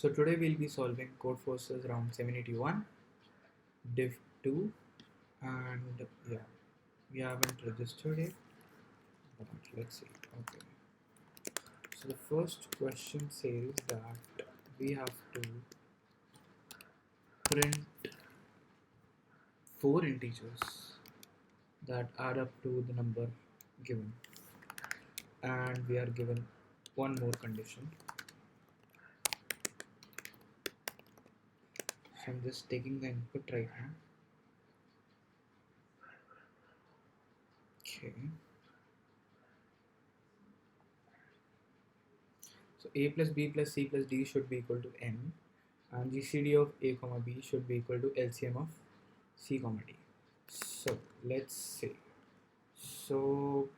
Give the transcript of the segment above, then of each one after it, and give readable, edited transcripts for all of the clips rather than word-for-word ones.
So today we'll be solving Codeforces round 781, div 2, and yeah, we haven't registered it, but let's see. Okay. So the first question says that we have to print 4 integers that add up to the number given, and we are given one more condition. So I'm just taking the input right now. Okay. So a plus b plus c plus d should be equal to n, and GCD of a comma b should be equal to LCM of c comma d. So let's say, so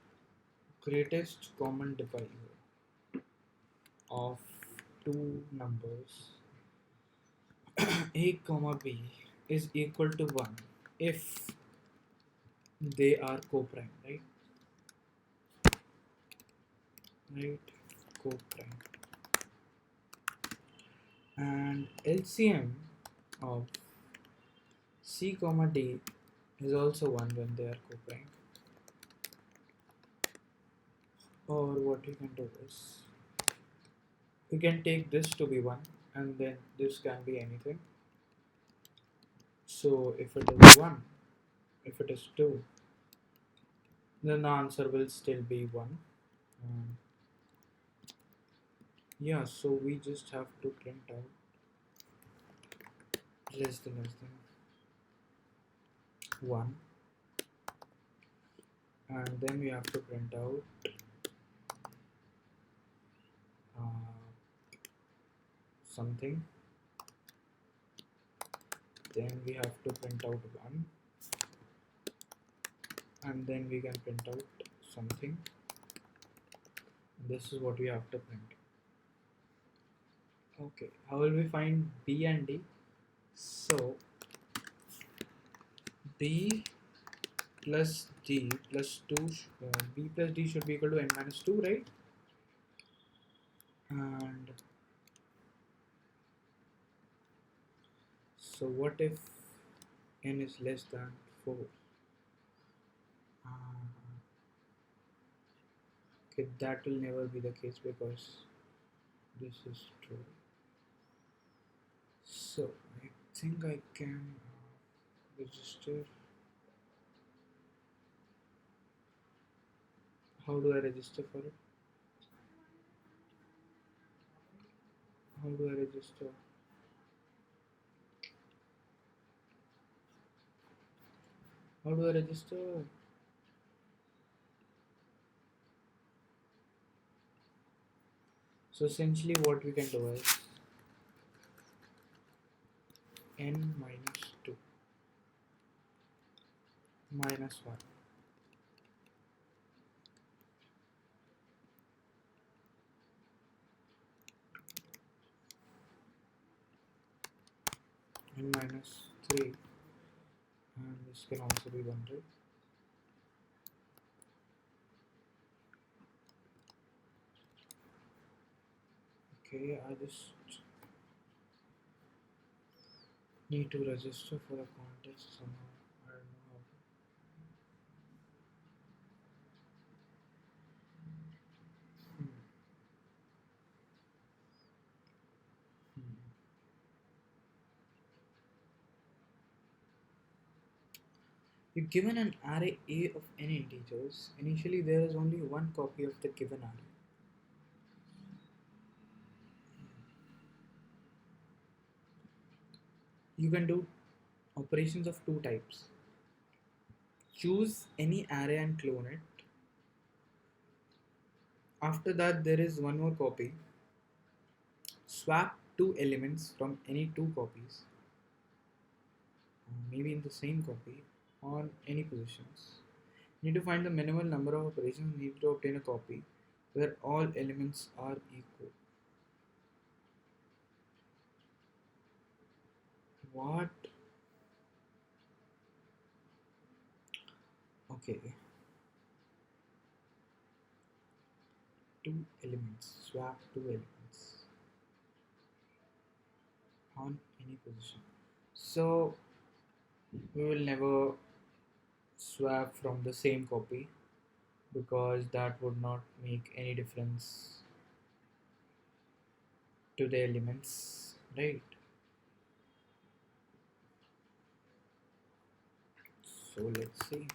greatest common divisor of two numbers a comma b is equal to 1 if they are co-prime, right, co-prime, and LCM of c comma d is also 1 when they are co-prime. Or what we can do is, we can take this to be 1 and then this can be anything. So if it is 1, if it is 2, then the answer will still be 1. Yeah, so we just have to print out less than 1, and then we have to print out something, then we have to print out 1, and then we can print out something. This is what we have to print. Okay, how will we find b and d? So b plus d plus 2, b plus d should be equal to n minus 2, right? And so what if n is less than 4? Okay, that will never be the case because this is true. So I think I can register. How do I register for it? How do I register? How do I register? So essentially what we can do is n minus 2 minus 1. N minus 3, and this can also be 1, right? Okay, I just need to register for the contest somehow. I don't know how to. Hmm. Hmm. If given an array A of n integers, initially there is only one copy of the given array. You can do operations of two types. Choose any array and clone it. After that, there is one more copy. Swap two elements from any two copies, maybe in the same copy, on any positions. You need to find the minimal number of operations needed to obtain a copy where all elements are equal. What? Okay. Two elements. Swap two elements. on any position. So we will never swap from the same copy because that would not make any difference to the elements, right? So let's see.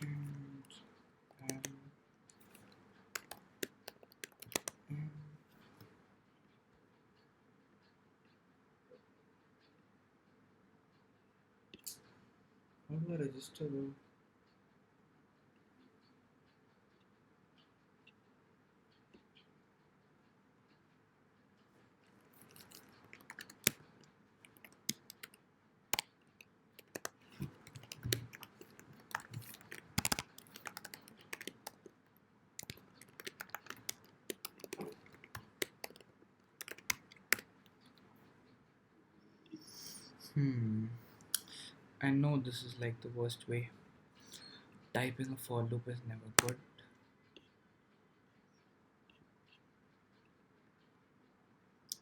And, and how do I register though? I know this is like the worst way. Typing a for loop is never good.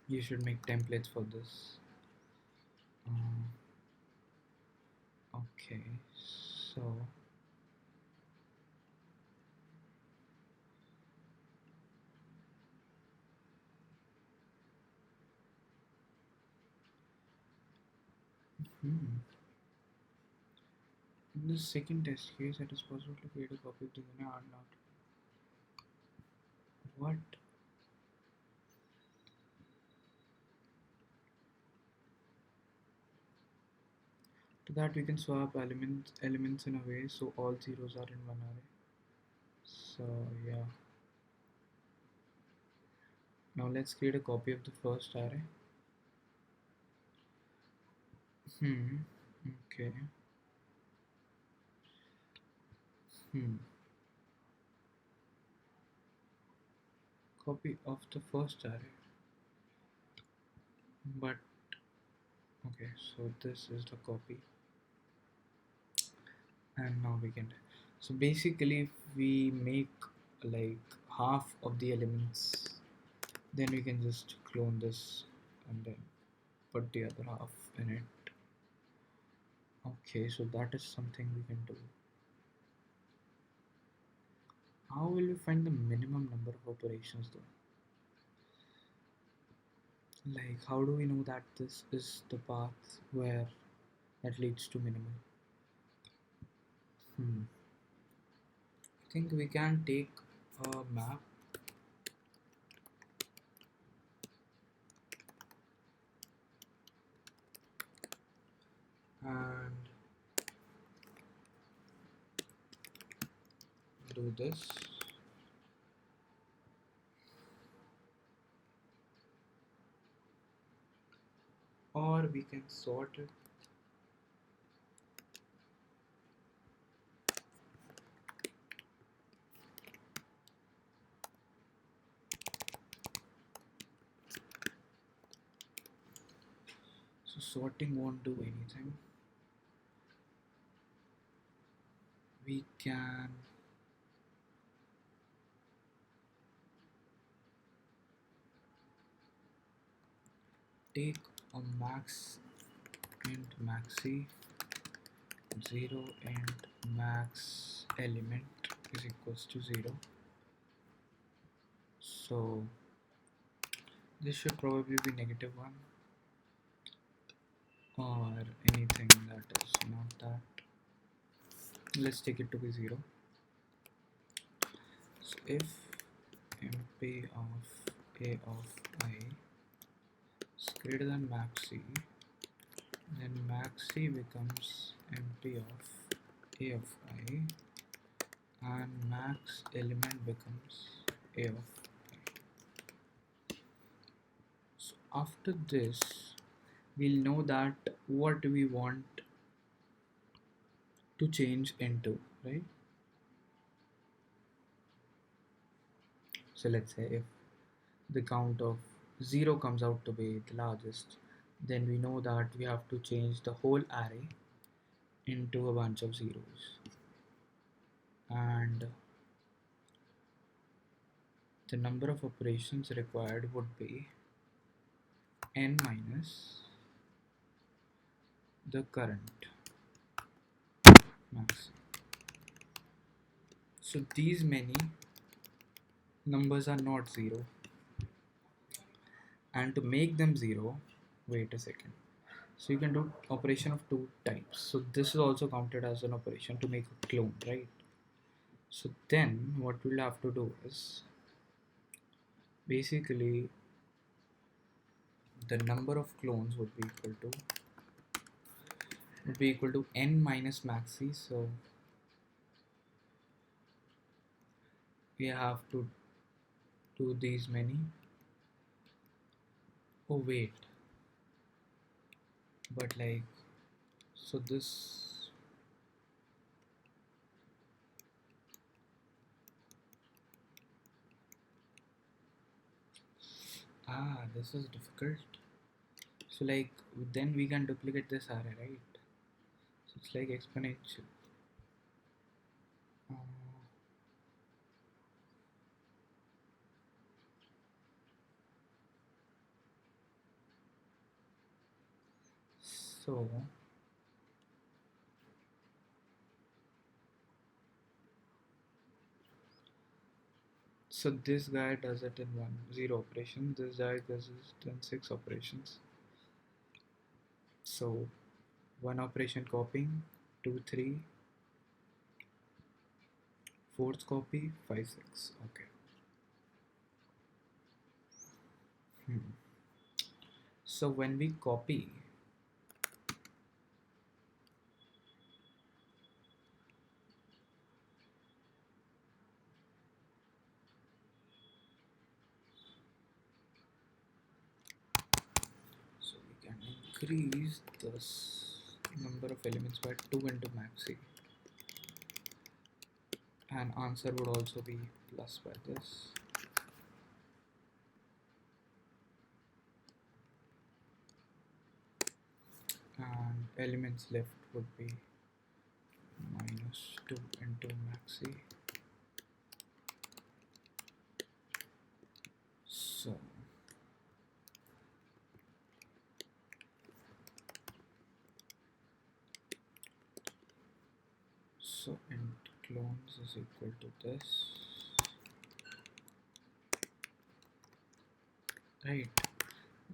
You should make templates for this. Okay, so in this second test case, it is possible to create a copy of the unit or not. What? To that we can swap elements in a way so all zeros are in one array. So yeah. Now let's create a copy of the first array. Okay. Copy of the first array. But okay, so this is the copy. And now we can, so basically if we make like half of the elements, then we can just clone this and then put the other half in it. Okay, so that is something we can do. How will we find the minimum number of operations though? Like how do we know that this is the path where that leads to minimum? I think we can take a map and do this. Or we can sort it. So sorting won't do anything. We can take a max int maxi 0 and max element is equals to 0. So this should probably be -1 or anything that is not that. Let's take it to be 0. So if mp of a of I is greater than maxi, then maxi becomes mp of a of I and max element becomes a of I. So after this we'll know that what we want to change into, right? So let's say if the count of 0 comes out to be the largest, then we know that we have to change the whole array into a bunch of zeros, and the number of operations required would be n minus the current max. So these many numbers are not zero, and to make them zero, wait a second. So you can do operation of two types. So this is also counted as an operation to make a clone, right? So then what we'll have to do is basically the number of clones would be equal to n minus maxi. So we have to do these many. Oh wait, but like, so this, this is difficult. So like, then we can duplicate this array, right? So it's like exponential. Uh, so So this guy does it in 0 operation. This guy does it in 6 operations. So 1 operation copying, 2, 3, fourth copy, 5, 6. Okay. So when we copy, so we can increase this number of elements by 2 into maxi, and answer would also be plus by this. And elements left would be minus 2 into maxi. So int clones is equal to this, right?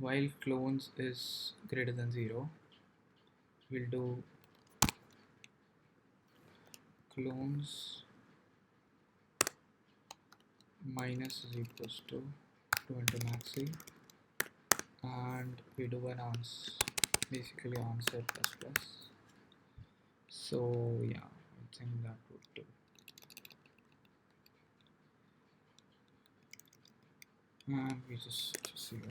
While clones is greater than 0, we'll do clones minus is equals to 2 into maxi, and we do an answer, basically answer plus plus. So yeah, I think that would do. And we just see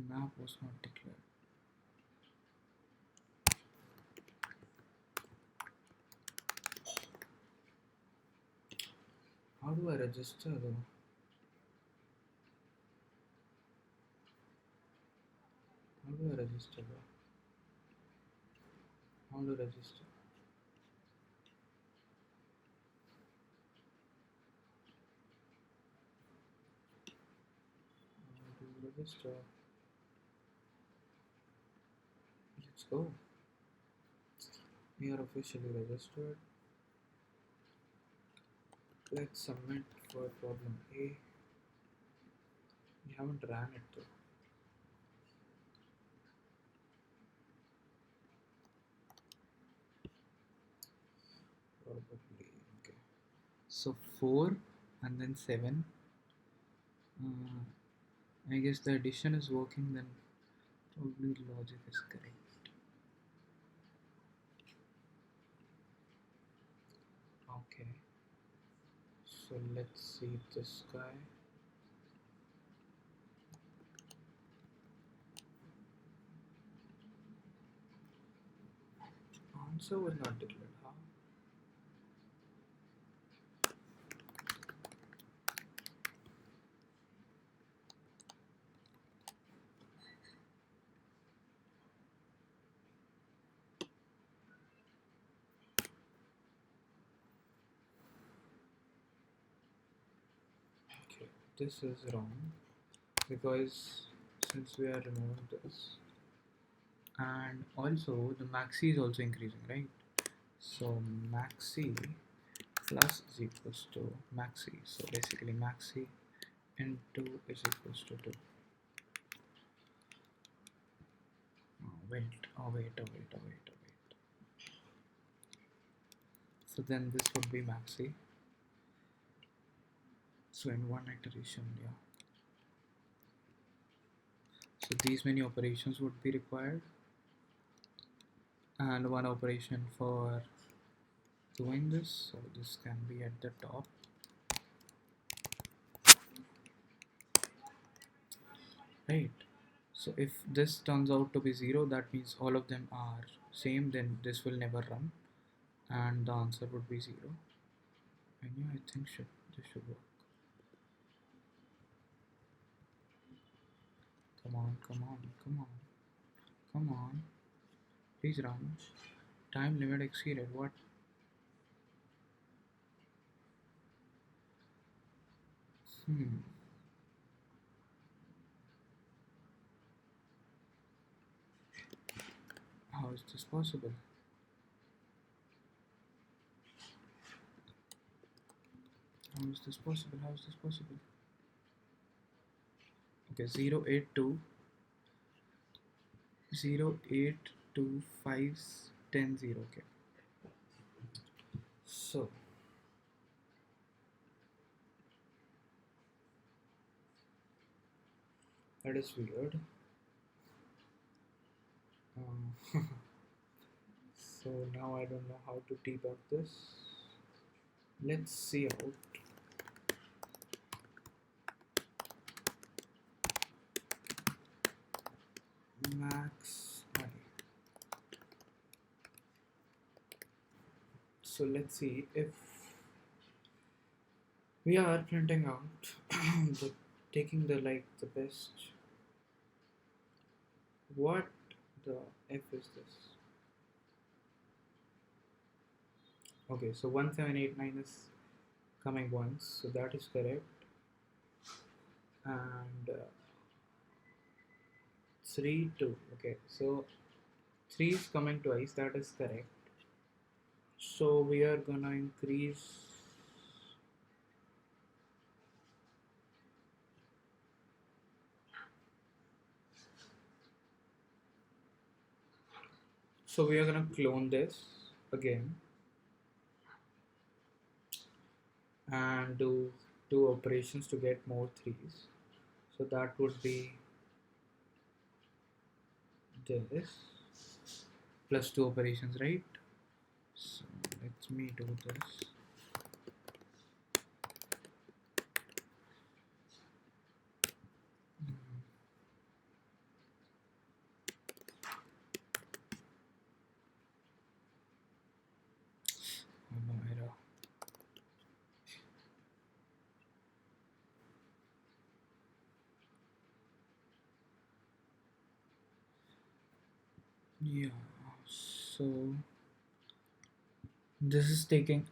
map was not declared. How do I register though? How do I register though? How to register? How to register? Let's go. We are officially registered. Let's submit for problem A. We haven't ran it though. Probably. Okay. So 4 and then 7. I guess the addition is working, then probably logic is correct. Okay. So let's see this guy. Answer was not declared. How? this is wrong, because since we are removing this, and also the maxi is also increasing, right? So maxi plus is equals to maxi. So basically maxi into is equals to 2. Wait. So then this would be maxi. So in one iteration, yeah. So these many operations would be required, and one operation for doing this. So this can be at the top, right? So if this turns out to be 0, that means all of them are same, then this will never run, and the answer would be 0. And yeah, I think this should work. Come on. Please run. Time limit exceeded. What? How is this possible? How is this possible? Okay, 082 082 Okay. So that is weird. So now I don't know how to debug this. Let's see out. Max I. So let's see if we are printing out taking the best. What the F is this? Okay, so 1789 is coming once, so that is correct. And 3 2. Okay, so 3 is coming twice, that is correct. So we are gonna increase. So we are gonna clone this again and do 2 operations to get more 3s. So that would be this plus 2 operations, right? So let me do this. No error. Yeah, so this is taking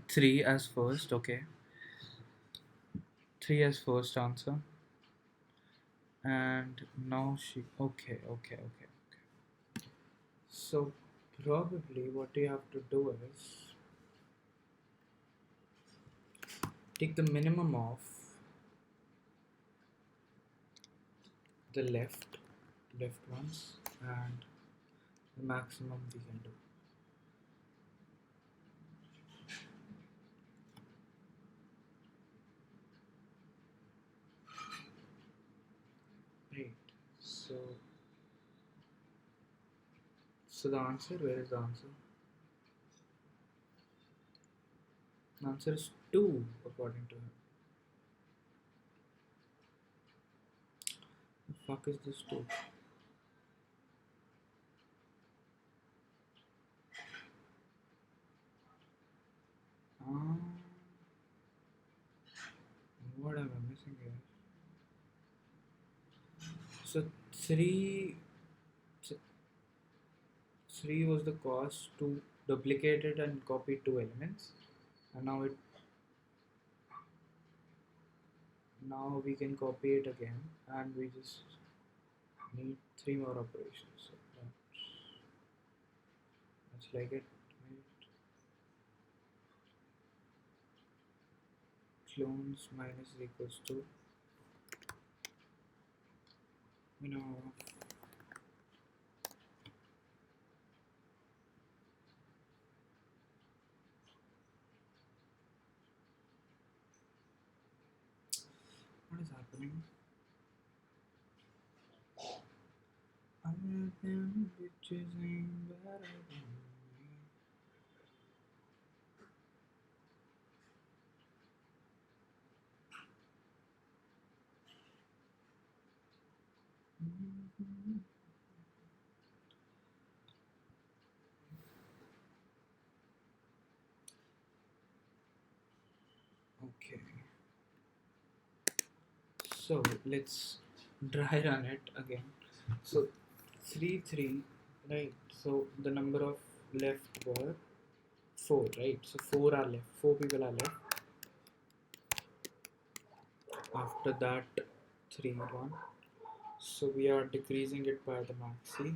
3 as first. Okay, 3 as first answer, and now she okay. So probably what you have to do is take the minimum of the left ones and the maximum we can do. Right. So the answer, where is the answer? The answer is 2 according to him. The fuck is this 2? What am I missing here? So 3 was the cost to duplicate it and copy 2 elements, and now now we can copy it again, and we just need 3 more operations. So that's like it. Right? Clones minus equals to, you know, what is happening? Other than bitches ain't better than me. Okay, so let's dry run it again. So 3 3, right? So the number of left were 4, right? So 4 are left, 4 people are left. After that 3 1, so we are decreasing it by the maxi.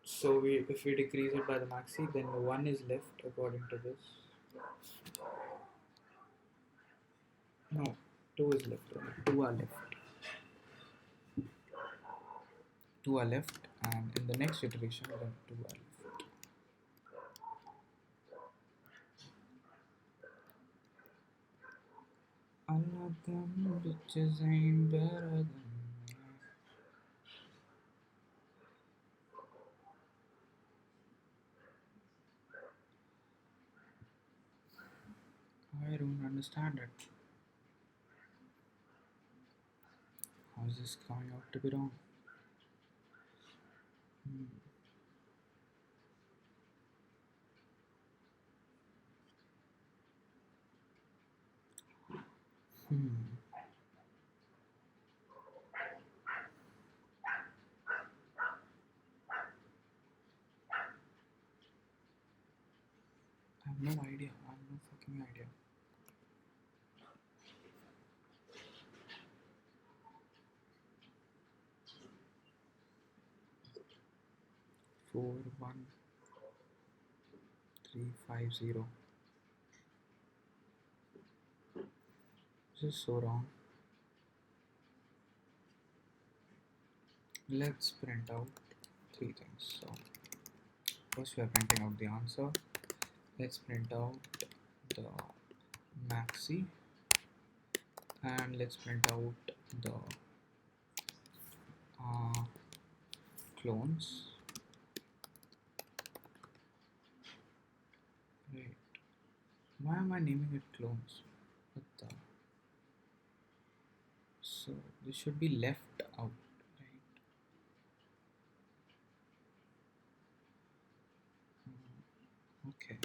So if we decrease it by the maxi, then 1 is left according to this. No, 2 is left. 2 are left. 2 are left, and in the next iteration, then 2 are left. All of them bitches ain't better than me. I don't understand it. How is this coming out to be wrong? I have no idea. I have no fucking idea. Four, 1, 3, 5, 0. This is so wrong. Let's print out 3 things. So first we are printing out the answer. Let's print out the maxi, and let's print out the clones. Right. Why am I naming it clones? What the? So this should be left out, right? Okay.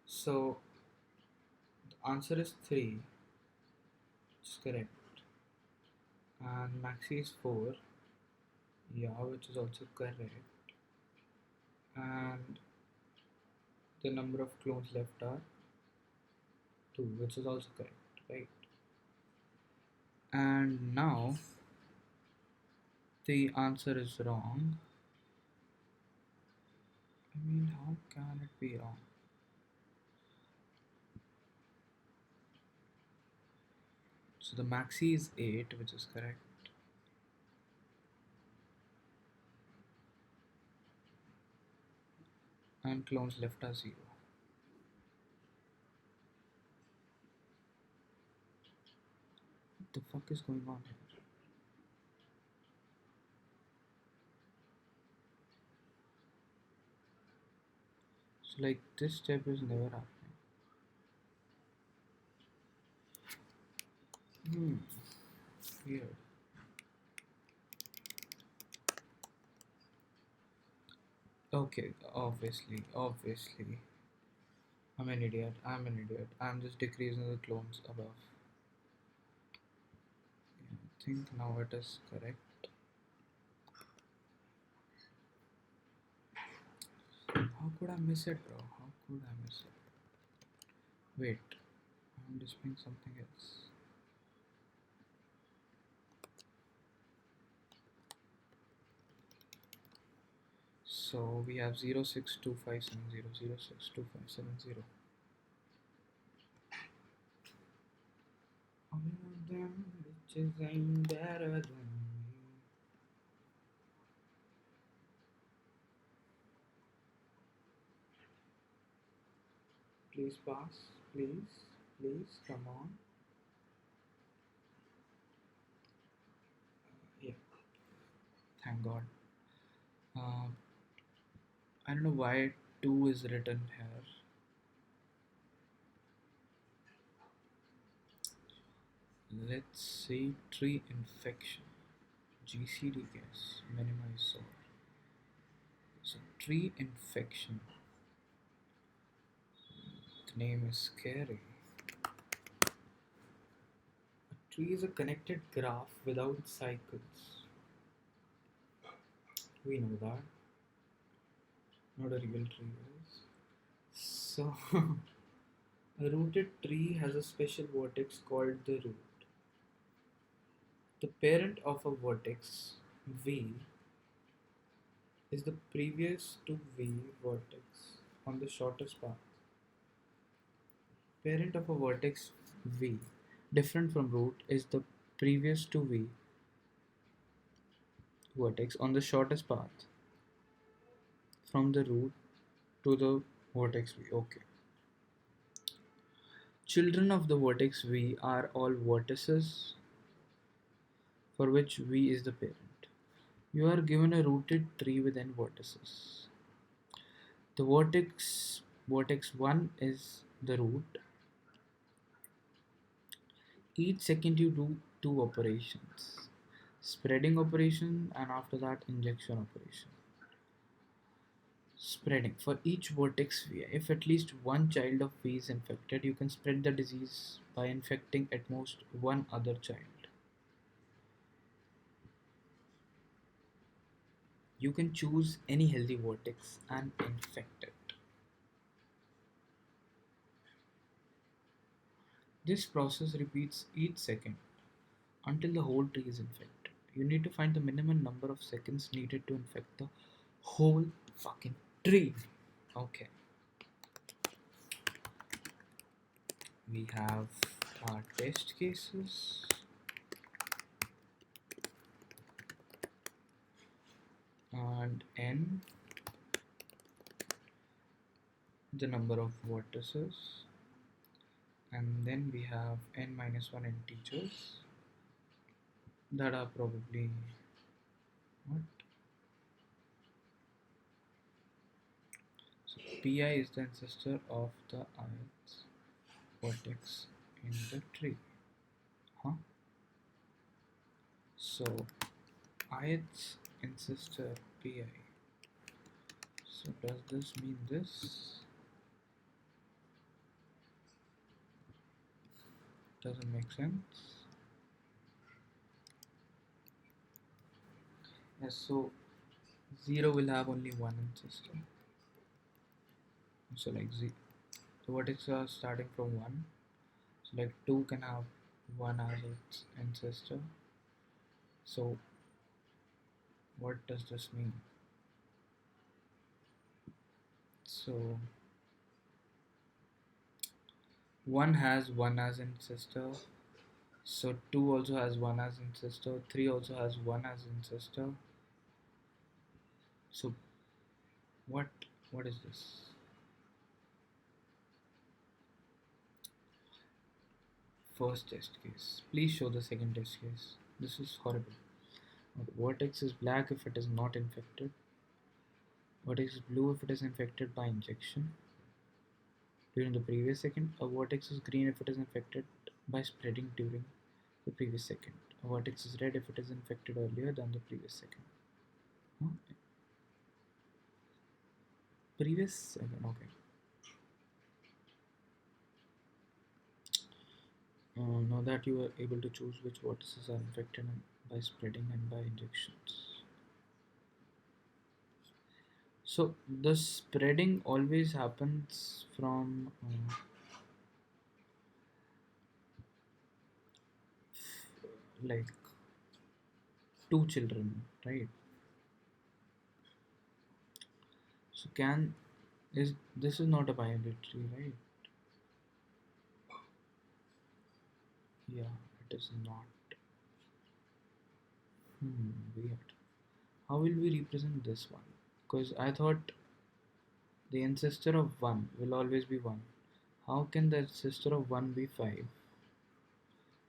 So the answer is 3, which is correct. And maxi is 4, yeah, which is also correct. And the number of clones left are 2, which is also correct, right? And now the answer is wrong. I mean, how can it be wrong? So the maxi is 8, which is correct. And clones left are 0. What the fuck is going on here? So like this step is never happening. Weird. Okay, obviously. I'm an idiot. I'm an idiot. I'm just decreasing the clones above. Yeah, I think now it is correct. How could I miss it, bro? How could I miss it? Wait, I'm displaying something else. So we have 0625700, 0625770. All of them bitches ain't better than me. Please pass, please, please, come on. Yeah, thank God. Um, I don't know why 2 is written here. Let's say tree infection. GCD gas, minimize soil. So tree infection. The name is scary. A tree is a connected graph without cycles. We know that. Not a real tree is. So a rooted tree has a special vertex called the root. The parent of a vertex V is the previous to V vertex on the shortest path. Parent of a vertex V, different from root, is the previous to V vertex on the shortest path from the root to the vertex V. Okay. Children of the vertex V are all vertices for which V is the parent. You are given a rooted tree with n vertices. The vertex 1 is the root. Each second you do two operations. Spreading operation and after that injection operation. Spreading. For each vertex V, if at least one child of V is infected, you can spread the disease by infecting at most one other child. You can choose any healthy vertex and infect it. This process repeats each second until the whole tree is infected. You need to find the minimum number of seconds needed to infect the whole fucking tree. Okay. We have our test cases. And n, the number of vertices, and then we have n minus 1 integers that are probably what? So pi is the ancestor of the ith vertex in the tree. So ith ancestor pi. So does this mean this? Doesn't make sense. Yes, so 0 will have only one ancestor. So like the vertex are starting from 1. So like 2 can have 1 as its ancestor. So what does this mean? So 1 has 1 as ancestor. So 2 also has 1 as ancestor. 3 also has 1 as ancestor. So what is this? First test case. Please show the second test case. This is horrible. The vertex is black if it is not infected. Vertex is blue if it is infected by injection during the previous second. A vertex is green if it is infected by spreading during the previous second. A vertex is red if it is infected earlier than the previous second. Huh? Previous second, okay. Now that you are able to choose which vortices are infected by spreading and by injections. So the spreading always happens from like two children, right? So can is this is not a bilateral, right? Yeah, it is not. Weird. How will we represent this one? Because I thought the ancestor of 1 will always be 1. How can the ancestor of 1 be 5?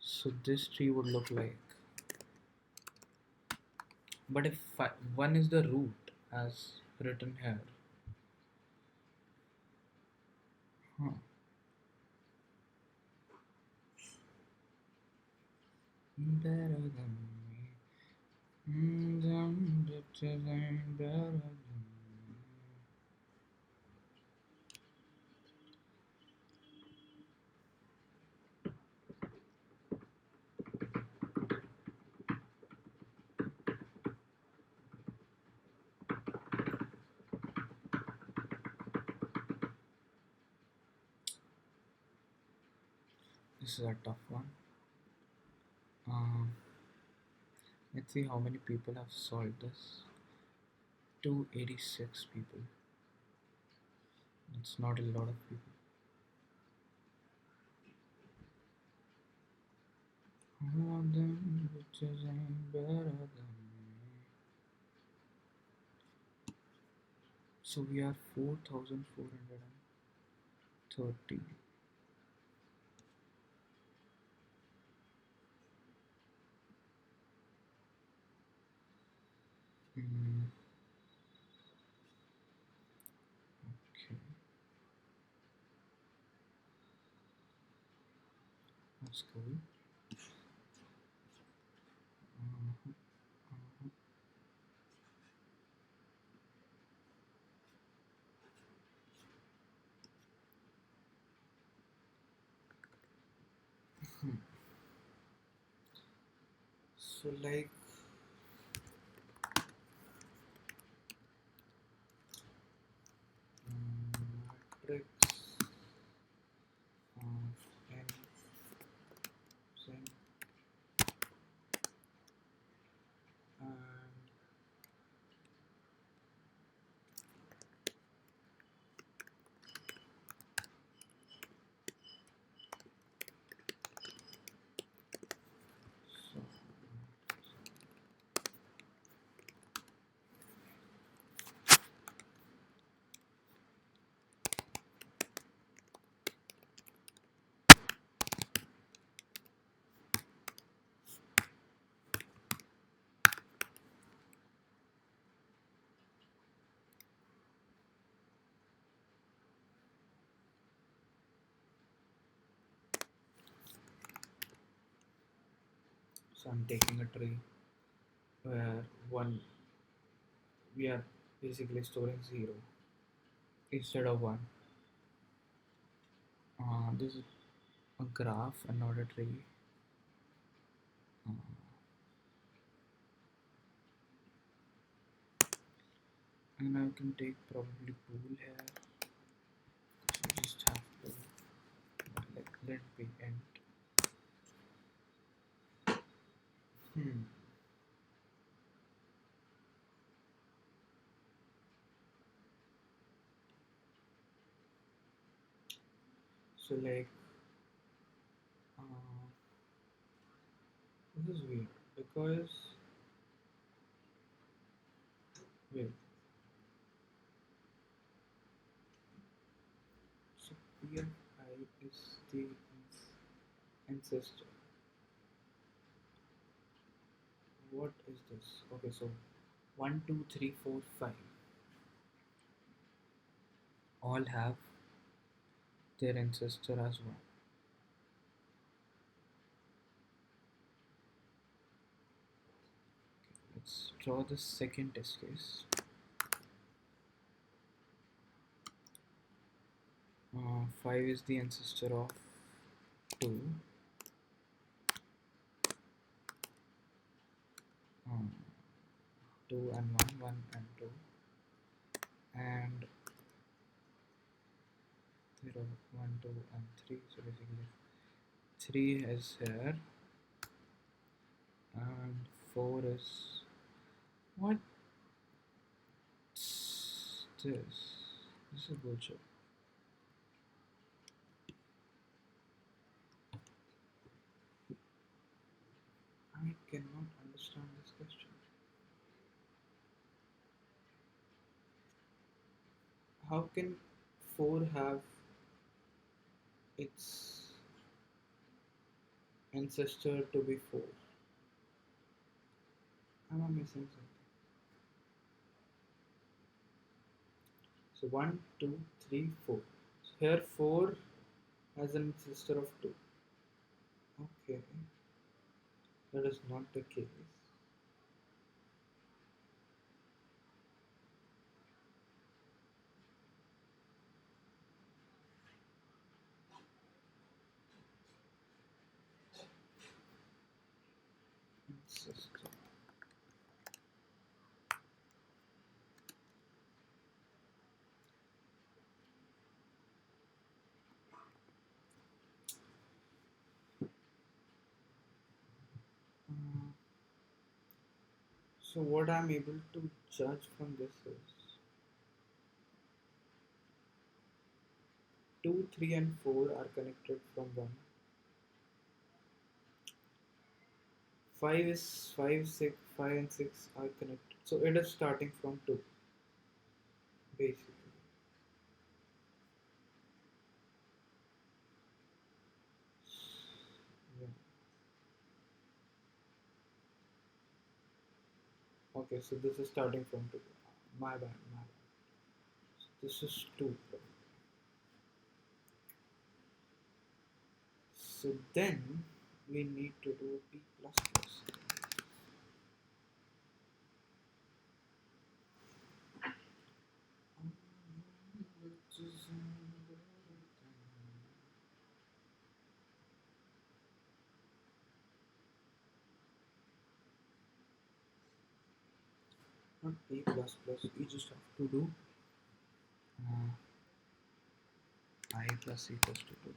So this tree would look like. But if 1 is the root as written here. Huh. Better than me. Them bitches ain't better than me. This is a tough one. Um, let's see how many people have solved this. 286 people. It's not a lot of people. All them bitches ain't better than me. So we are 4,430. Mm, okay, that's cool. Uh-huh, uh-huh. Hmm. So like matrix of n sin and so I'm taking a tree where one we are basically storing 0 instead of 1. This is a graph and not a tree. Uh, and I can take probably pool here. So just have to like let be end. Hmm. So like uh, this is weird because wait. So PFI is the ancestor. What is this? Okay, so 1, 2, 3, 4, 5 all have their ancestor as one. Let's draw the second test case. 5 is the ancestor of 2. 2 and 1, 1 and 2, and 0, 1, 2 and 3. So basically 3 is here and 4 is what? This is bullshit. I cannot understand this question. How can 4 have its ancestor to be 4? Am I missing something? So 1, 2, 3, 4. So here 4 has an ancestor of 2. Okay, that is not the case. Ancestor. So what I'm able to judge from this is 2, 3 and 4 are connected from 1. 5 is 5, 6, 5 and 6 are connected. So it is starting from 2 basically. Yeah. Okay, so this is starting from 2. My bad, my bad. So this is 2. So then we need to do B plus plus. Not B plus plus, you just have to do I plus equals to 2.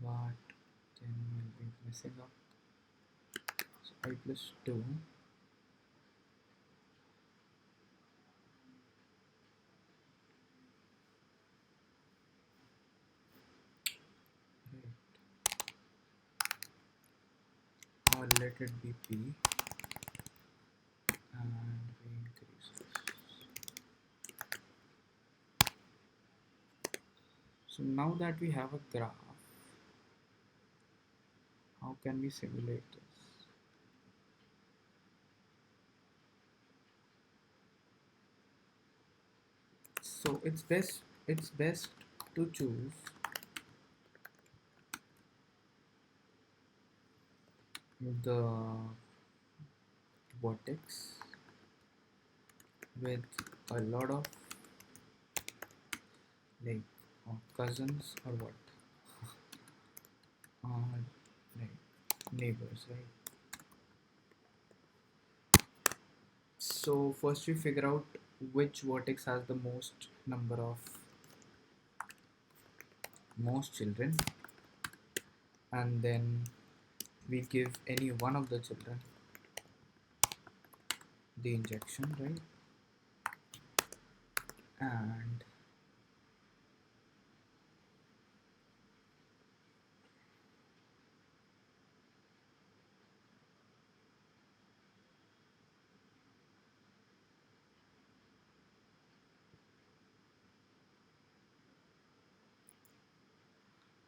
But then we'll be messing up. So I plus 2. Right. Or let it be P. And we increase this. So now that we have a graph, how can we simulate this? So it's best to choose the vertex with a lot of like cousins or what like neighbors, right? So first we figure out which vertex has the most children, and then we give any one of the children the injection, right? And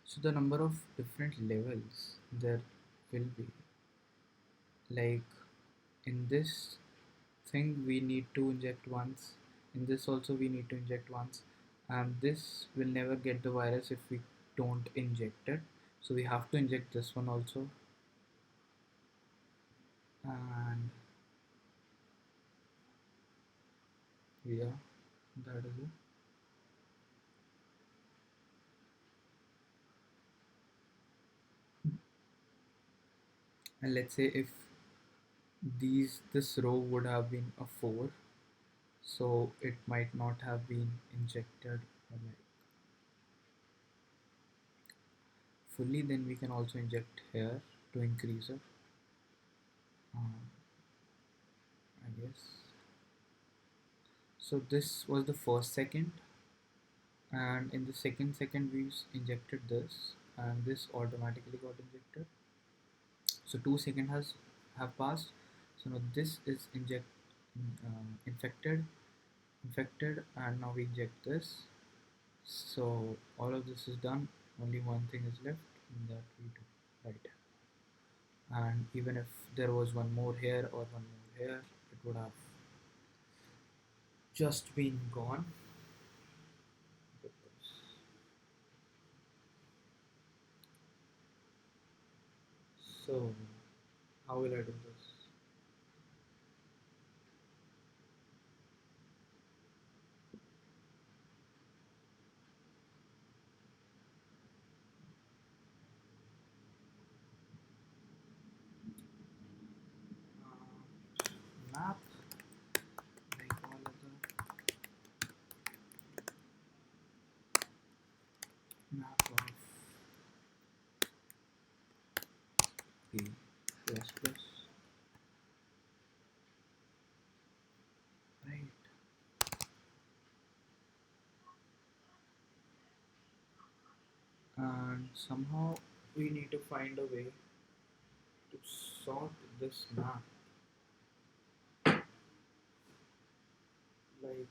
so the number of different levels there will be, like in this thing we need to inject once, in this also we need to inject once, and this will never get the virus if we don't inject it, so we have to inject this one also. And yeah, that is it. And let's say if this row would have been a 4, so it might not have been injected like fully. Then we can also inject here to increase it, I guess. So this was the first second, and in the second we injected this, and this automatically got injected. So 2 seconds have passed. So now this is infected, and now we inject this. So all of this is done. Only one thing is left, and that we do right. And even if there was one more here or one more here, it would have just been gone. So how will I do this? Map, like all other map of p plus plus, right? And somehow we need to find a way to sort this map. Like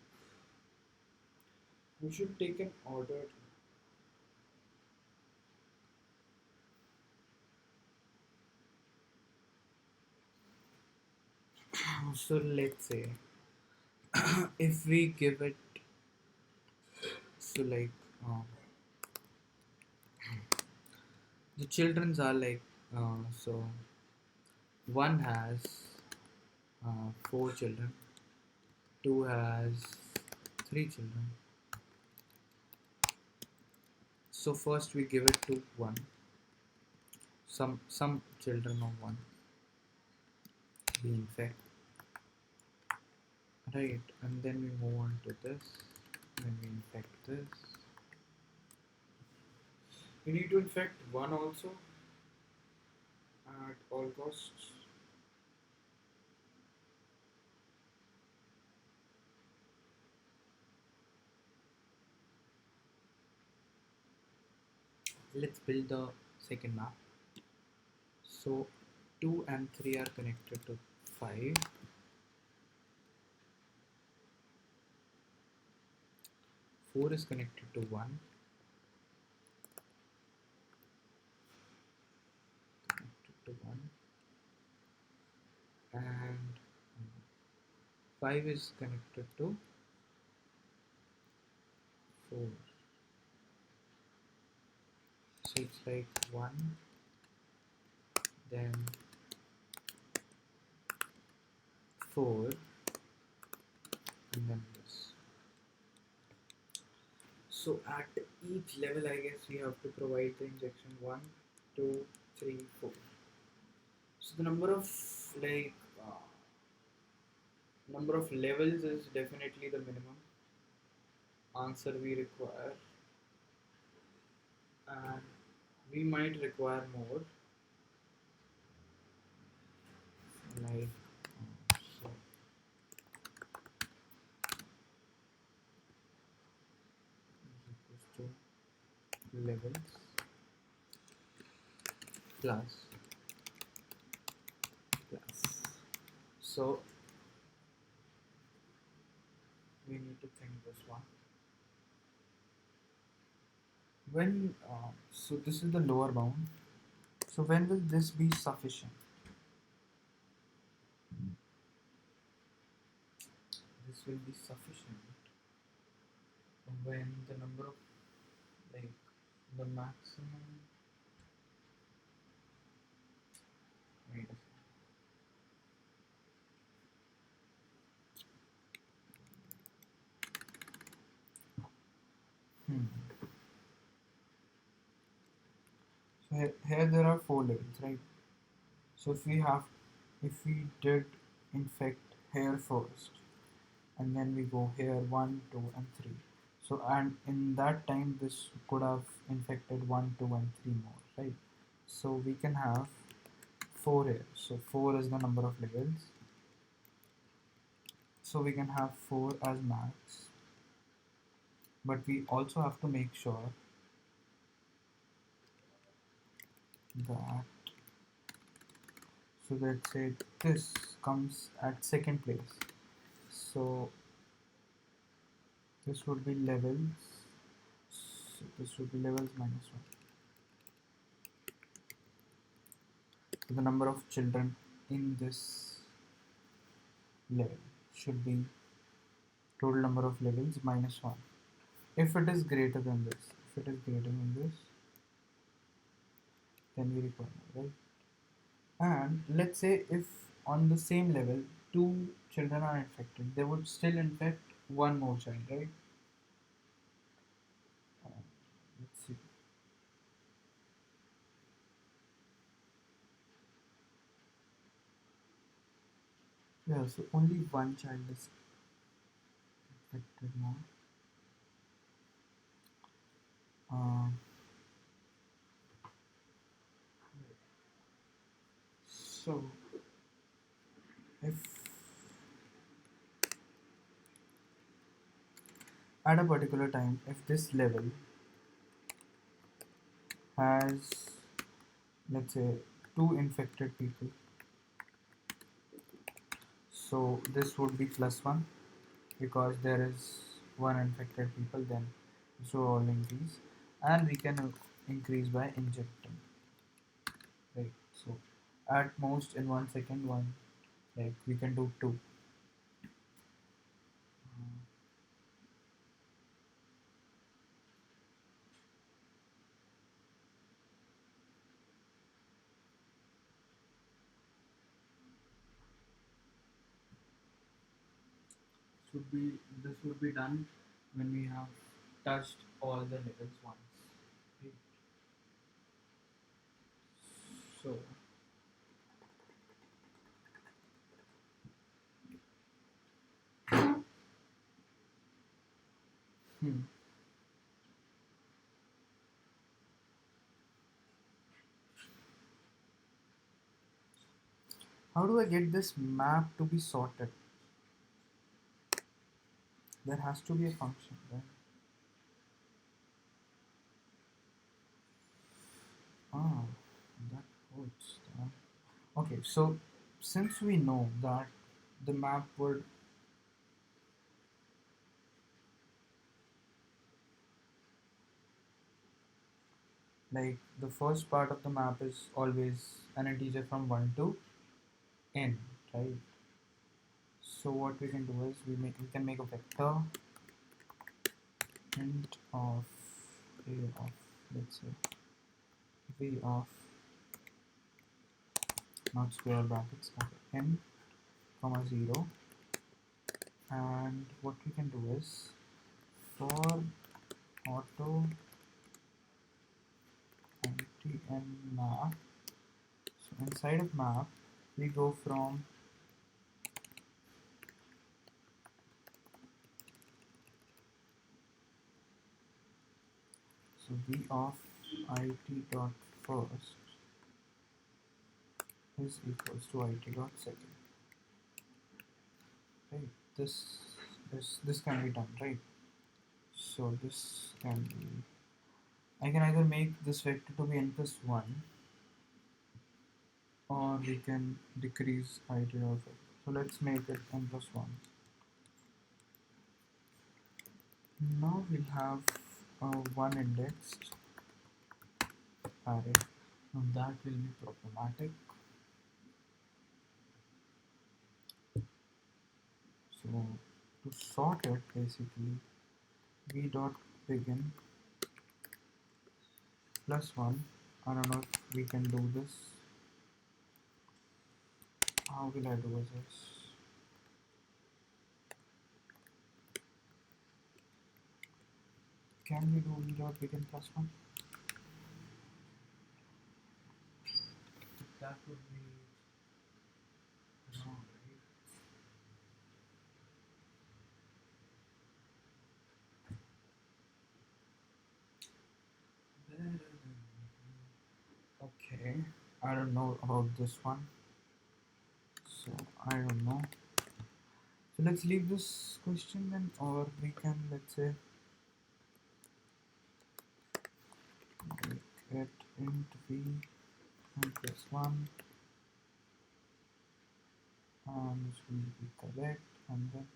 we should take an ordered. So let's say if we give it, so like the childrens are like, so one has 4 children, two has 3 children. So first we give it to one, some children of one we infect, right? And then we move on to this, then we infect this. We need to infect one also at all costs. Let's build the second map. So 2 and 3 are connected to 5. 4 is connected to 1. Connected to 1. And 5 is connected to 4. So it's like 1, then 4, and then this. So at each level, I guess we have to provide the injection 1, 2, 3, 4. So the like number of levels is definitely the minimum answer we require, and we might require more. Like so equals to levels plus plus. So we need to think this one. When so this is the lower bound. So when will this be sufficient? This will be sufficient when the number of like the maximum. Wait a second. So here there are 4 levels, right? So if we have if we did infect here first, and then we go here 1, 2, and 3. So, and in that time, this could have infected 1, 2, and 3 more, right? So, we can have 4 here. So, 4 is the number of levels. So, we can have 4 as max. But we also have to make sure that, so let's say this comes at second place. So, this would be levels. So, this would be levels minus 1. So, the number of children in this level should be total number of levels minus 1. If it is greater than this, then we require more, right? And let's say if on the same level 2 children are infected, they would still infect one more child, right? Let's see. Yeah, so only one child is infected now. Um, so if at a particular time, if this level has, let's say, 2 infected people, so this would be plus 1 because there is 1 infected people, then so all increase, and we can increase by injecting, right? So at most in 1 second, one, like we can do 2. Should be This would be done when we have touched all the levels once, right? So hmm, how do I get this map to be sorted? There has to be a function, right? Ah, that works. Okay, so since we know that the map would, like, the first part of the map is always an integer from 1 to n, right? So what we can do is we can make a vector int of a of, let's say, v of, not square brackets, okay, n comma 0, and what we can do is for auto mtn map. So inside of map we go from, so v of it dot first is equals to it dot second, right? This can be done, right? So this can be, I can either make this vector to be n plus 1, or we can decrease it of it. So let's make it n plus 1. Now we'll have one indexed array. Now that will be problematic. So to sort it, basically, v dot begin plus 1. I don't know if we can do this. How will I do this? Can we do v dot begin plus 1? That would be Okay, I don't know about this one, so I don't know. So let's leave this question then, or we can, let's say, make it int v and plus 1, and this will be correct. And then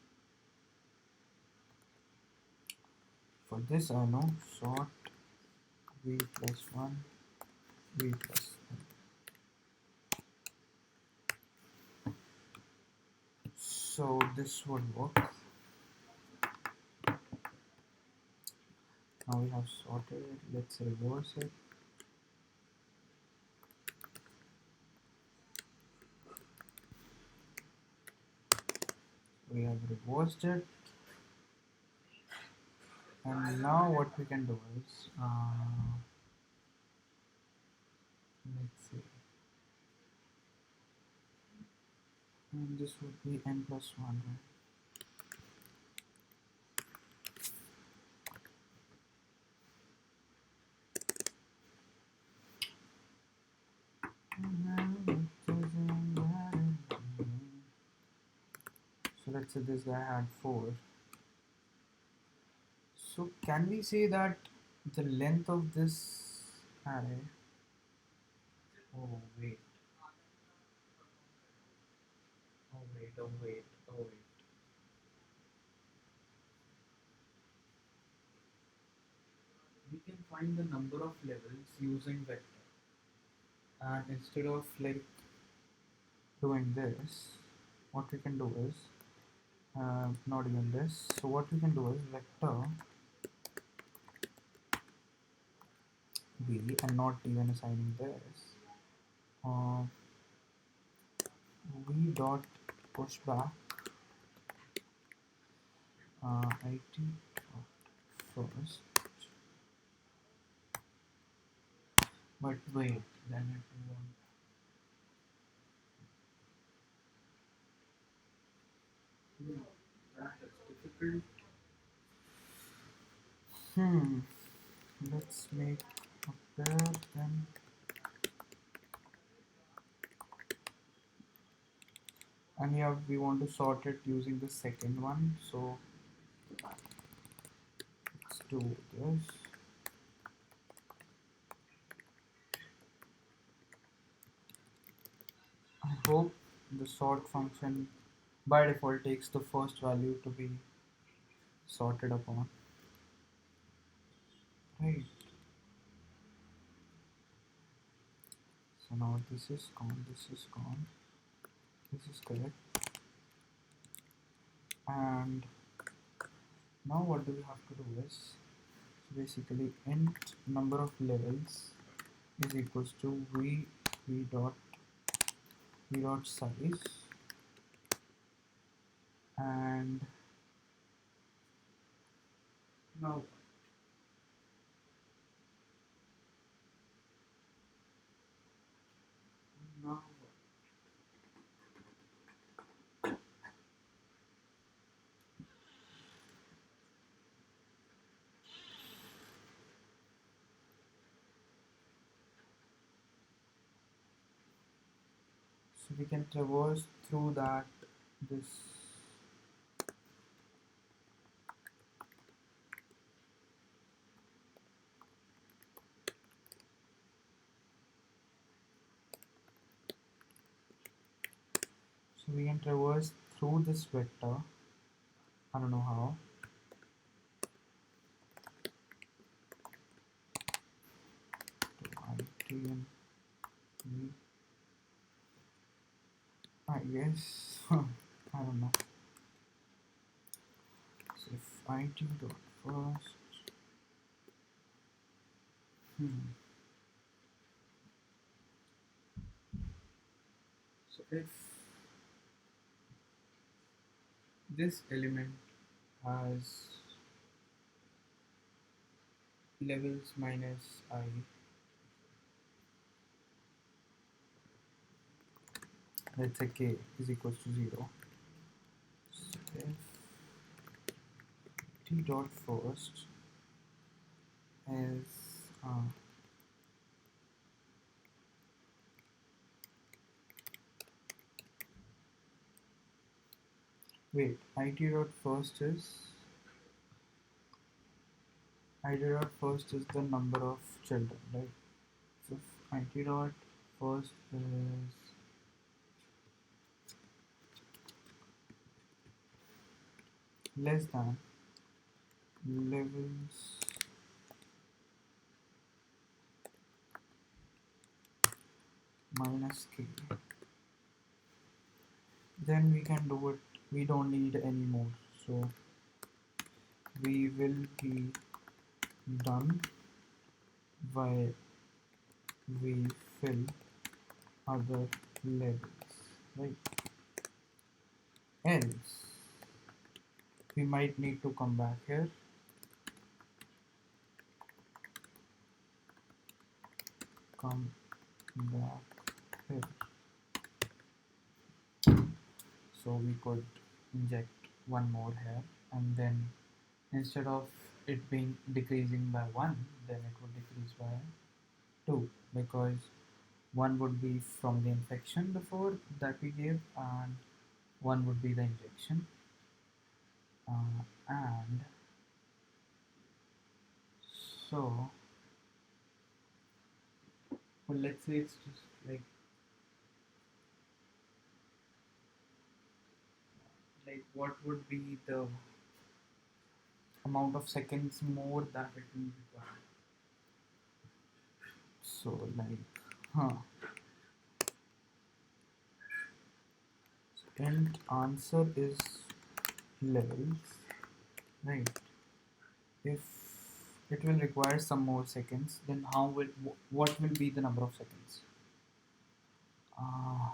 for this I know sort v plus 1, v plus n. So this would work. Now we have sorted it. Let's reverse it. We have reversed it, and now what we can do is let's see, and this would be n plus 1, right? So let's say this guy had 4. So can we say that the length of this array, oh wait, oh wait, oh wait, oh wait. We can find the number of levels using vector, and instead of like doing this, what we can do is not even this. So what we can do is vector b, and not even assigning this. Uh, v dot push back it dot first. But wait, then it won't. That is difficult. Let's make a pair then. And yeah, we want to sort it using the second one, so let's do this. I hope the sort function by default takes the first value to be sorted upon. Right. So now this is gone, this is gone, this is correct. And now what do we have to do is, so basically int number of levels is equals to v dot size, and now now so we can traverse through that this. So we can traverse through this vector. I don't know how. To it and v. I guess I don't know. So if it dot first, so if this element has levels minus I, let's say k is equals to 0. So if t dot first is wait, it dot first is the number of children, right? So if it dot first is less than levels minus k, then we can do it. We don't need any more, so we will be done while we fill other levels, right? Else we might need to come back here, come back here. So we could inject one more here, and then instead of it being decreasing by 1, then it would decrease by 2, because 1 would be from the infection before that we gave, and 1 would be the injection. And so, well, let's say it's just like what would be the amount of seconds more that it will require. So end answer is levels, right? If it will require some more seconds, then what will be the number of seconds? uh,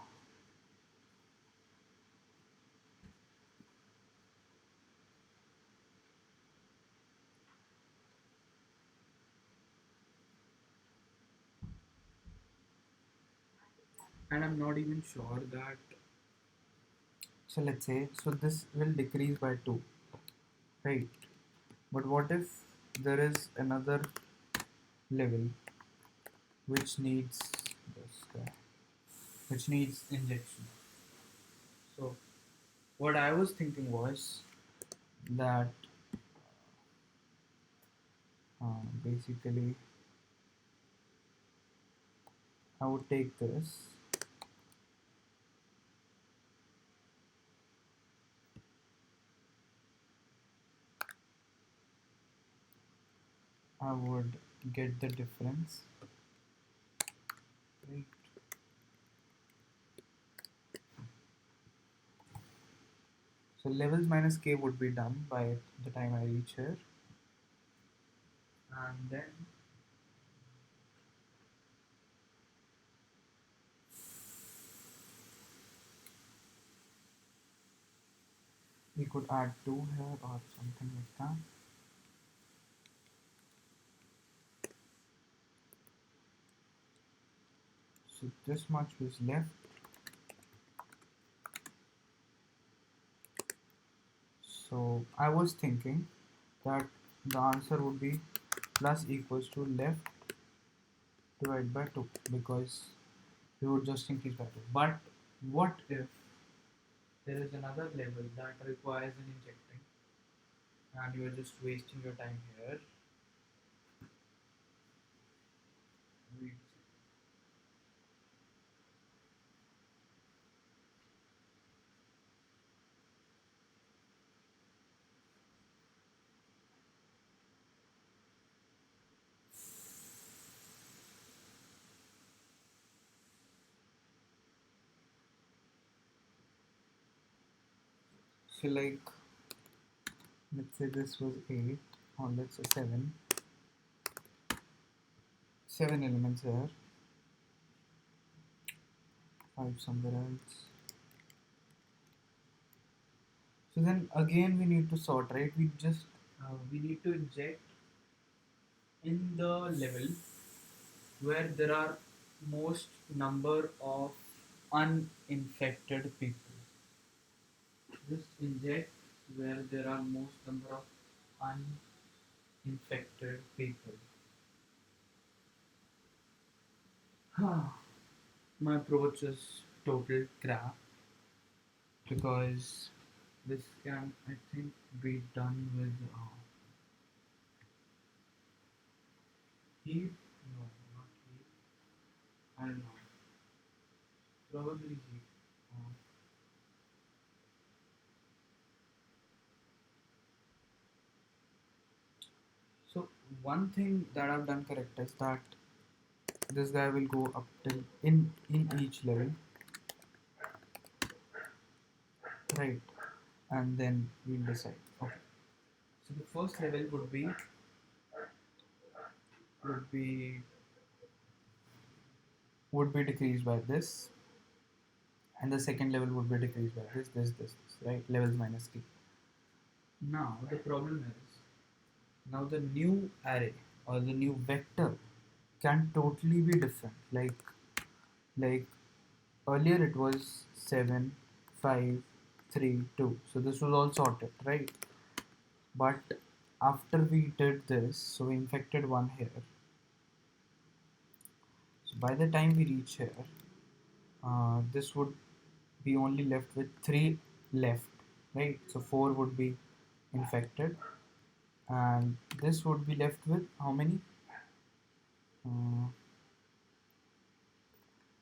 and I'm not even sure that. So let's say, so this will decrease by 2, right? But what if there is another level which needs this guy, which needs injection? So what I was thinking was that basically I would take this, I would get the difference, right? So levels minus k would be done by the time I reach here, and then we could add 2 here or something like that. So this much was left. So I was thinking that the answer would be plus equals to left divided by 2, because we would just increase by 2. But what if there is another level that requires an injecting and you are just wasting your time here? So like, let's say this was 8, or let's say 7 elements here, 5 somewhere else. So then again we need to sort, right? We need to inject in the level where there are most number of uninfected people. Just inject where there are most number of uninfected people. My approach is total crap because this can, I think, be done with heat. No, not heat. I don't know. Probably heat. Uh, so one thing that I've done correct is that this guy will go up till in each level, right? And then we'll decide. Okay. So the first level would be would be decreased by this, and the second level would be decreased by this, right? Levels minus k. Now the problem is, now the new array or the new vector can totally be different. Like earlier it was 7, 5, 3, 2. So this was all sorted, right? But after we did this, so we infected one here. So by the time we reach here, this would be only left with 3 left, right? So 4 would be infected, and this would be left with how many? Uh,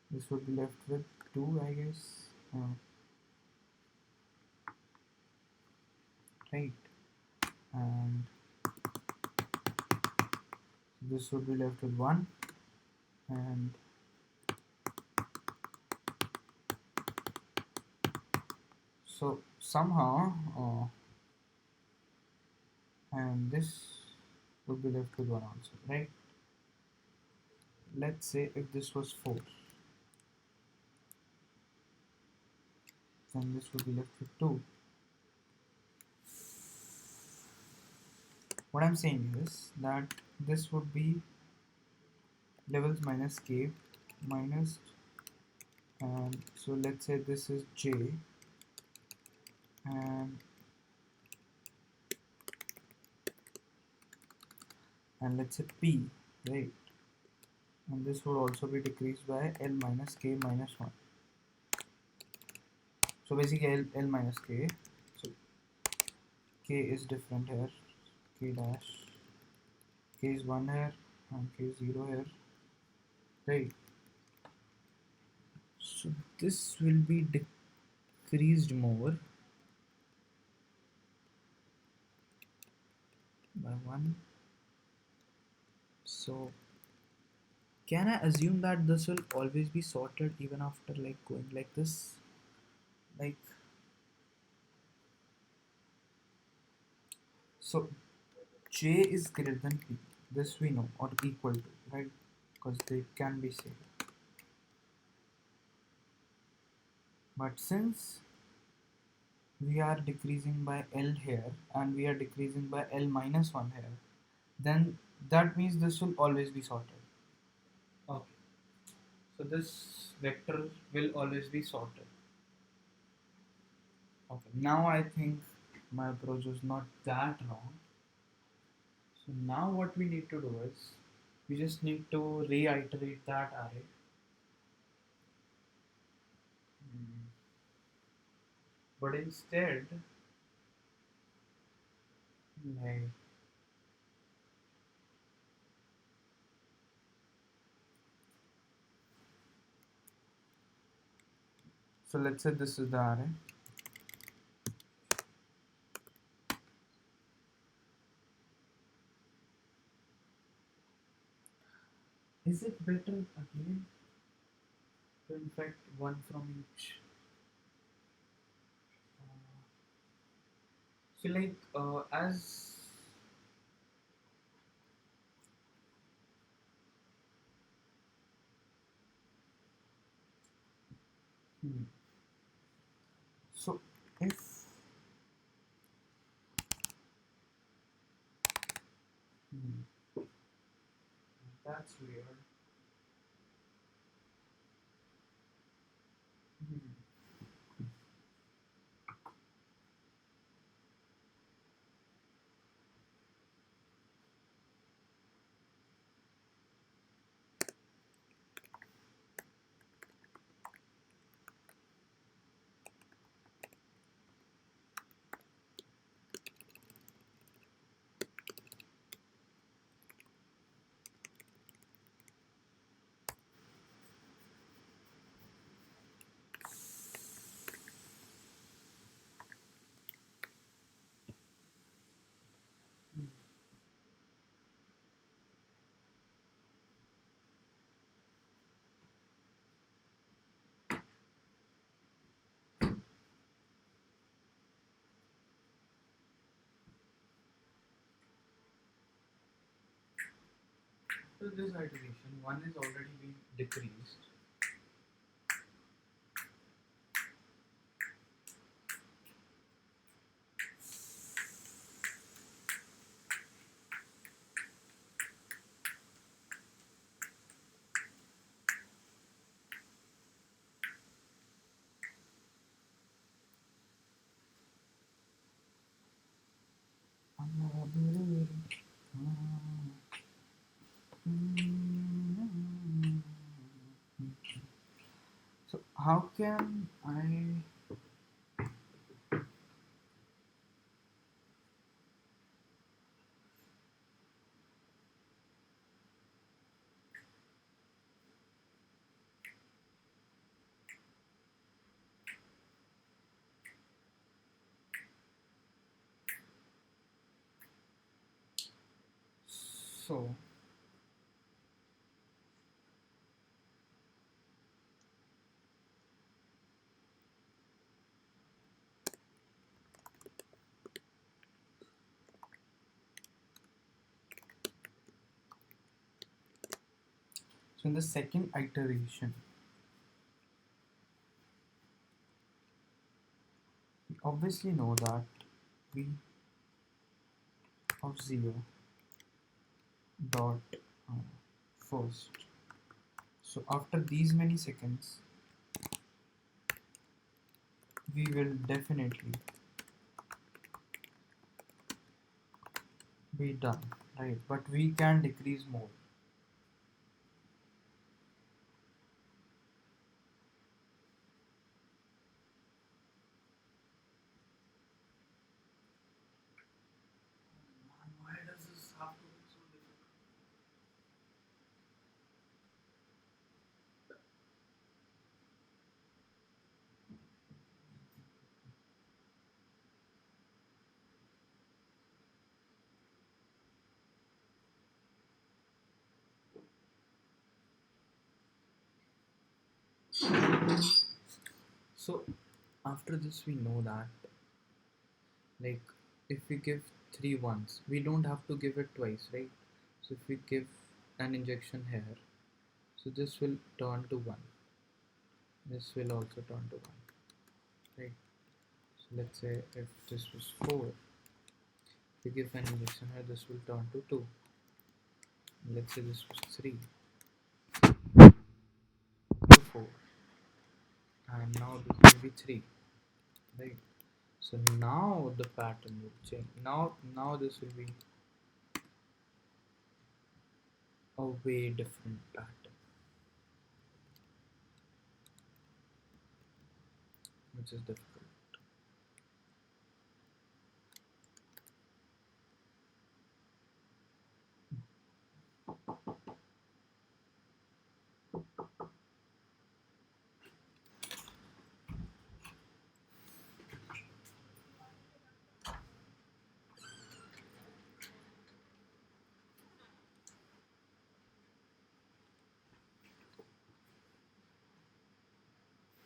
this would be left with 2, I guess. Right, and this would be left with 1, and so somehow, and this would be left with 1 also, right? Let's say if this was 4, then this would be left with 2. What I'm saying is that this would be levels minus k minus, and so let's say this is j, and let's say p, right? And this would also be decreased by L minus K minus 1. So basically L minus K. So K is different here. K dash. K is 1 here and K is 0 here. Right. So this will be decreased more by 1. So can I assume that this will always be sorted even after like going like this? Like, so J is greater than P. This we know, or equal to, right? Because they can be same. But since we are decreasing by L here and we are decreasing by L minus 1 here, then that means this will always be sorted. Okay. So this vector will always be sorted. Okay. Now I think my approach was not that wrong. So now what we need to do is we just need to reiterate that array. But instead, like, so let's say this is the array. Is it better again to infect one from each? So like as hmm. So if hmm, that's weird. So this iteration, one is already being decreased. So how can I so so in the second iteration we obviously know that v of 0 dot first. So after these many seconds we will definitely be done, right? But we can decrease more. Why does this have to be so difficult? So after this we know that, like, if we give 3 ones, we don't have to give it twice, right? So if we give an injection here, so this will turn to 1, this will also turn to 1, right? So let's say if this was 4, we give an injection here, this will turn to 2. Let's say this was 3 to 4, and now this will be 3, right? So now the pattern will change. Now this will be a way different pattern, which is difficult.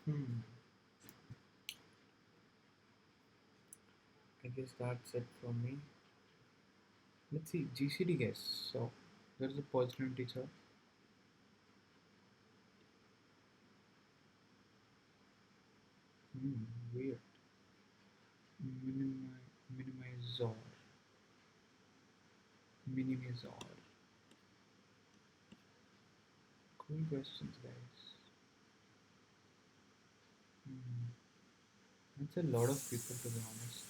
Hmm. I guess that's it from me. Let's see, GCD guess. So there's a positive teacher. Weird. Minimizor. Minimizor. Cool questions, guys. Hmm. That's a lot of people, to be honest.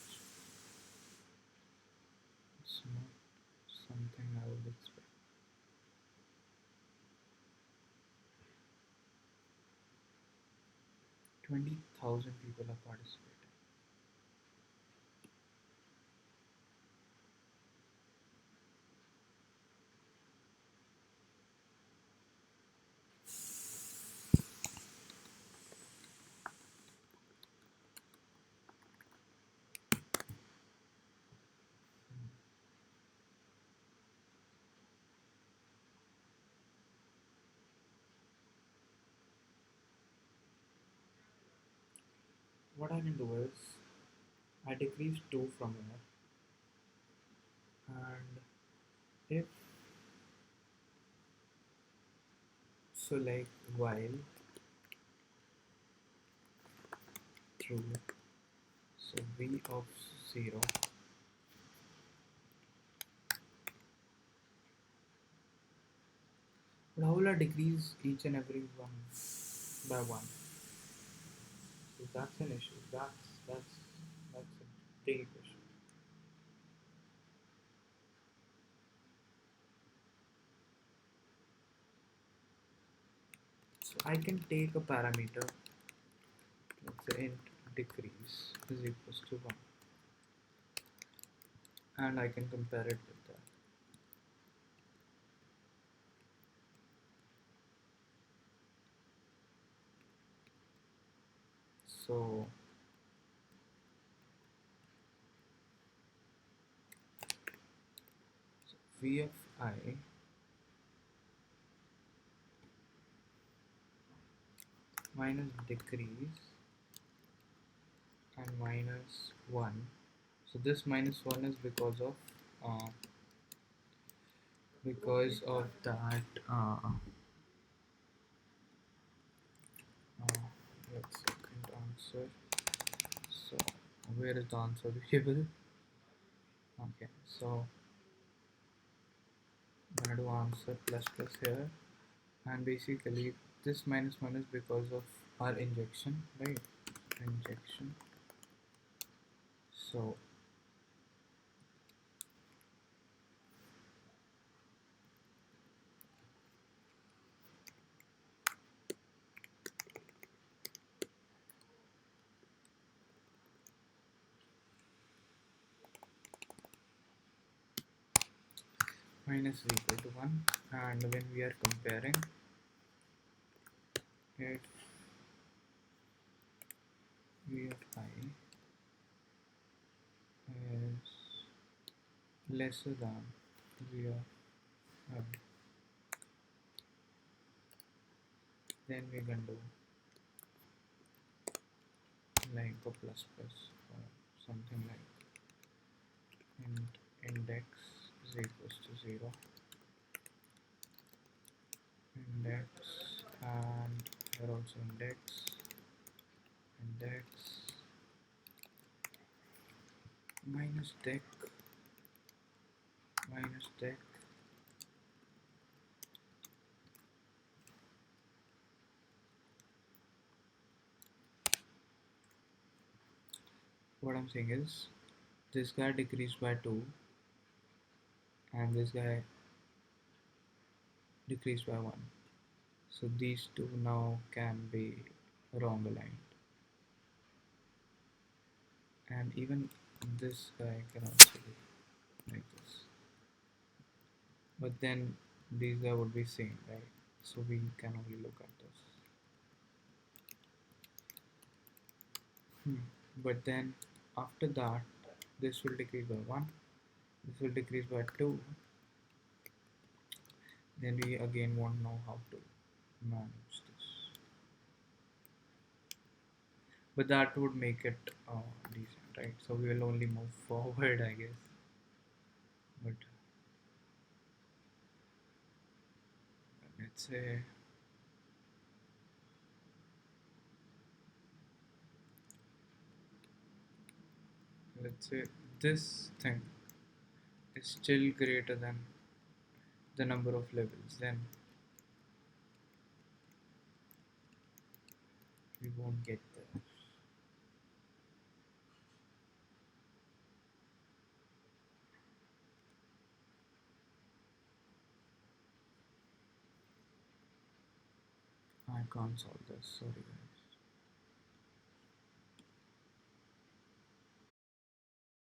It's not something I would expect. 20,000 people are participating. What I can do is I decrease 2 from here, and if so, like while true, so v of 0, but how will I decrease each and every one by 1? So that's an issue. That's a big issue. So I can take a parameter, let's say int decrease is equals to 1, and I can compare it with that. So v of I minus decrease and minus 1. So this minus 1 is uh, because of that uh, let's second answer. So where is the answer variable? Okay, so I'm gonna do answer plus plus here, and basically this minus 1 is because of our injection, right? Injection. So minus is equal to 1, and when we are comparing it, v of I is lesser than v of I, then we can do like a plus plus or something like int index is equals to 0, index, and here also index minus deck minus deck. What I'm saying is this guy decreased by 2 and this guy decreased by 1. So these two now can be wrong aligned, and even this guy can also be like this. But then these guys would be same, right? So we can only look at this. But then after that, this will decrease by 1, this will decrease by 2. Then we again won't know how to manage this. But that would make it decent, right? So we will only move forward, I guess. But let's say this thing is still greater than the number of levels, then We won't get there. I can't solve this, sorry guys.